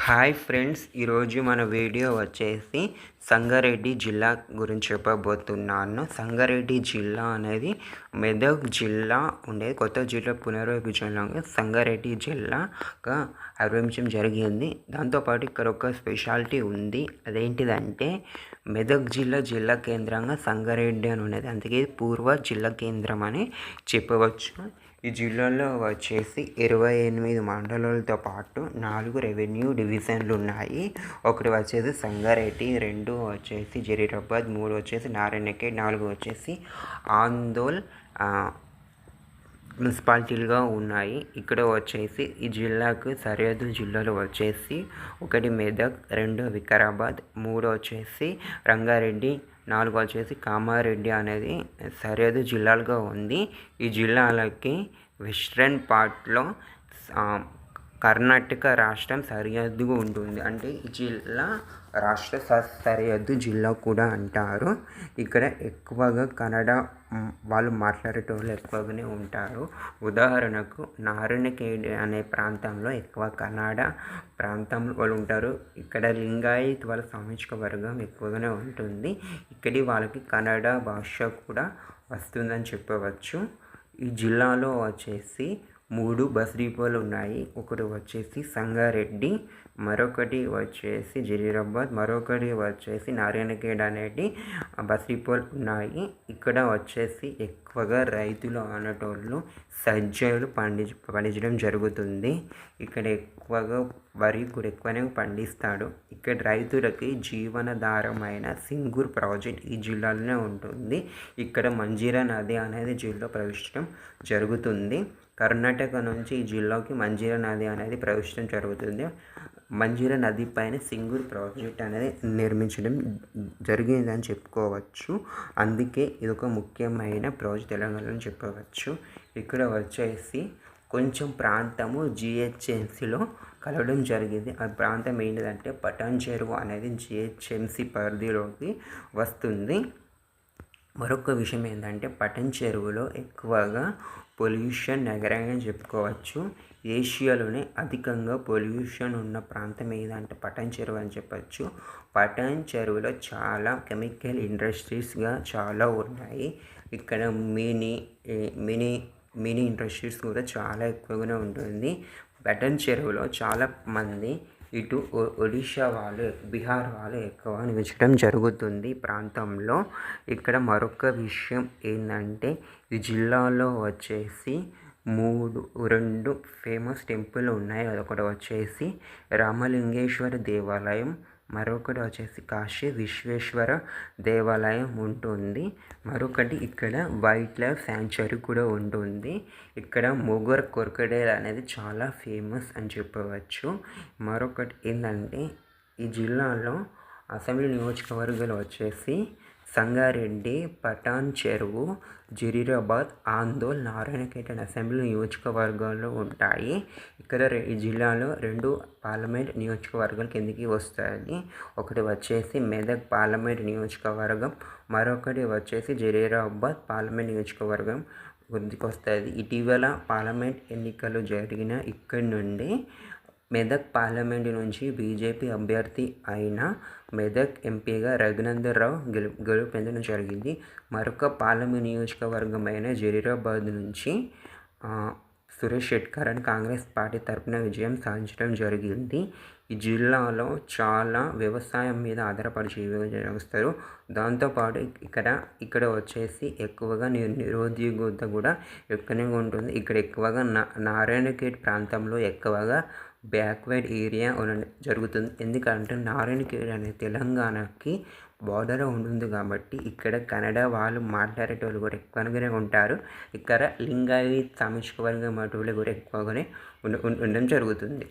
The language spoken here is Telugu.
హాయ్ ఫ్రెండ్స్, ఈరోజు మన వీడియో వచ్చేసి సంగారెడ్డి జిల్లా గురించి చెప్పబోతున్నాను. సంగారెడ్డి జిల్లా అనేది మెదక్ జిల్లా ఉండేది. కొత్త జిల్లా పునర్విభజనలో సంగారెడ్డి జిల్లాగా ఆవిర్భవించడం జరిగింది. దాంతోపాటు ఇక్కడ ఒక స్పెషాలిటీ ఉంది. అదేంటిదంటే మెదక్ జిల్లా కేంద్రంగా సంగారెడ్డి అని ఉన్నది. అందుకే పూర్వ జిల్లా కేంద్రం అని చెప్పవచ్చు. ఈ జిల్లాలో వచ్చేసి 28 మండలాలతో పాటు 4 రెవెన్యూ డివిజన్లు ఉన్నాయి. ఒకటి వచ్చేసి సంగారెడ్డి, 2 వచ్చేసి జరీరాబాద్, 3 వచ్చేసి నారాయణఖేడ్, 4 వచ్చేసి ఆందోళ్ మున్సిపాలిటీలుగా ఉన్నాయి. ఇక్కడ వచ్చేసి ఈ జిల్లాకు సరిహద్దు జిల్లాలు వచ్చేసి 1 మెదక్, 2 వికారాబాద్, 3 వచ్చేసి రంగారెడ్డి, 4 వచ్చేసి కామారెడ్డి అనేది సరిహద్దు జిల్లాలుగా ఉంది. ఈ జిల్లాలకి వెస్ట్రన్ పార్ట్లో కర్ణాటక రాష్ట్రం సరిహద్దుగా ఉంటుంది. అంటే ఈ జిల్లా రాష్ట్ర సరిహద్దు జిల్లా కూడా అంటారు. ఇక్కడ ఎక్కువగా కన్నడ వాళ్ళు మాట్లాడేటోళ్ళు ఎక్కువగానే ఉంటారు. ఉదాహరణకు నారాయణఖేడ్ అనే ప్రాంతంలో ఎక్కువ కన్నడ ప్రాంతంలో వాళ్ళు ఉంటారు. ఇక్కడ లింగాయత్ వాళ్ళ సామాజిక వర్గం ఎక్కువగానే ఉంటుంది. ఇక్కడి వాళ్ళకి కన్నడ భాష కూడా వస్తుందని చెప్పవచ్చు. ఈ జిల్లాలో వచ్చేసి 3 బస్ డిపోలు ఉన్నాయి. ఒకటి వచ్చేసి సంగారెడ్డి, మరొకటి వచ్చేసి జరీరాబాద్, మరొకటి వచ్చేసి నారాయణఖేడ్ అనేటి బస్ డిపోలు ఉన్నాయి. ఇక్కడ వచ్చేసి ఎక్కువగా రైతులు అనేటోళ్ళు సజ్జలు పండించడం జరుగుతుంది. ఇక్కడ ఎక్కువగా వరి కూడా ఎక్కువనే పండిస్తాడు. ఇక్కడ రైతులకి జీవనాధారమైన సింగూర్ ప్రాజెక్ట్ ఈ జిల్లాలోనే ఉంటుంది. ఇక్కడ మంజీరా నది అనేది జిల్లా ప్రవేశించడం జరుగుతుంది. కర్ణాటక నుంచి ఈ జిల్లాకి మంజీరా నది అనేది ప్రవేశించడం జరుగుతుంది. మంజీరా నది పైన సింగూర్ ప్రాజెక్ట్ అనేది నిర్మించడం జరిగిందని చెప్పుకోవచ్చు. అందుకే ఇది ఒక ముఖ్యమైన ప్రాజెక్ట్ తెలంగాణలో చెప్పవచ్చు. ఇక్కడ వచ్చేసి కొంచెం ప్రాంతము జిహెచ్ఎంసీలో కలవడం జరిగింది. ఆ ప్రాంతం ఏంటిదంటే పటాన్ చెరువు అనేది జిహెచ్ఎంసీ పరిధిలోకి వస్తుంది. మరొక విషయం ఏంటంటే పటాన్ చెరువులో ఎక్కువగా పొల్యూషన్ నగరంగా చెప్పుకోవచ్చు. ఏషియాలోనే అధికంగా పొల్యూషన్ ఉన్న ప్రాంతం ఏదంటే పటాన్ చెరువు అని చెప్పచ్చు. పటాన్ చెరువులో చాలా కెమికల్ ఇండస్ట్రీస్గా చాలా ఉన్నాయి. ఇక్కడ మినీ ఇండస్ట్రీస్ కూడా చాలా ఎక్కువగానే ఉంటుంది. పటాన్ చెరువులో చాలా మంది ఇటు ఒడిషా వాళ్ళు, బీహార్ వాళ్ళు ఎక్కువ నివసించడం జరుగుతుంది ప్రాంతంలో. ఇక్కడ మరొక విషయం ఏంటంటే ఈ జిల్లాలో వచ్చేసి 2 ఫేమస్ టెంపుల్ ఉన్నాయి. అదొకటి వచ్చేసి రామలింగేశ్వర దేవాలయం, మరొకటి వచ్చేసి కాశీ విశ్వేశ్వర దేవాలయం ఉంటుంది. మరొకటి ఇక్కడ వైల్డ్ లైఫ్ శాంక్చురీ కూడా ఉంటుంది. ఇక్కడ మొగర్ క్రొకొడైల్ అనేది చాలా ఫేమస్ అని చెప్పవచ్చు. మరొకటి ఏంటంటే ఈ జిల్లాలో అసెంబ్లీ నియోజకవర్గాలు వచ్చేసి సంగారెడ్డి, పటాన్ చెరువు, జరీరాబాద్, ఆందోళ్, నారాయణఖేడ్ అసెంబ్లీ నియోజకవర్గాలు ఉంటాయి. ఇక్కడ ఈ జిల్లాలో 2 పార్లమెంట్ నియోజకవర్గాలు కిందికి వస్తాయి. ఒకటి వచ్చేసి మెదక్ పార్లమెంట్ నియోజకవర్గం, మరొకటి వచ్చేసి జరీరాబాద్ పార్లమెంట్ నియోజకవర్గం కిందికి వస్తుంది. ఇటీవల పార్లమెంట్ ఎన్నికలు జరిగిన ఇక్కడి నుండి మెదక్ పార్లమెంటు నుంచి బీజేపీ అభ్యర్థి అయిన మెదక్ ఎంపీగా రఘునందన్ రావు గెలుపొందడం జరిగింది. మరొక పార్లమెంట్ నియోజకవర్గమైన జరీరాబాద్ నుంచి సురేష్ షెట్కర్ అని కాంగ్రెస్ పార్టీ తరఫున విజయం సాధించడం జరిగింది. ఈ జిల్లాలో చాలా వ్యవసాయం మీద ఆధారపడి జీవిస్తారు. దాంతోపాటు ఇక్కడ వచ్చేసి ఎక్కువగా నిరుద్యోగత కూడా ఎక్కువనే ఉంటుంది. ఇక్కడ ఎక్కువగా నారాయణఖేడ్ ప్రాంతంలో ఎక్కువగా బ్యాక్వర్డ్ ఏరియా జరుగుతుంది. ఎందుకంటే నారాయణఖేడ్ అనేది తెలంగాణకి బార్డర్ ఉంటుంది కాబట్టి ఇక్కడ కన్నడ వాళ్ళు మాట్లాడేటోళ్ళు కూడా ఎక్కువగానే ఉంటారు. ఇక్కడ లింగాయత్ సామాజిక వర్గం అటువులు కూడా ఎక్కువగానే ఉండడం జరుగుతుంది.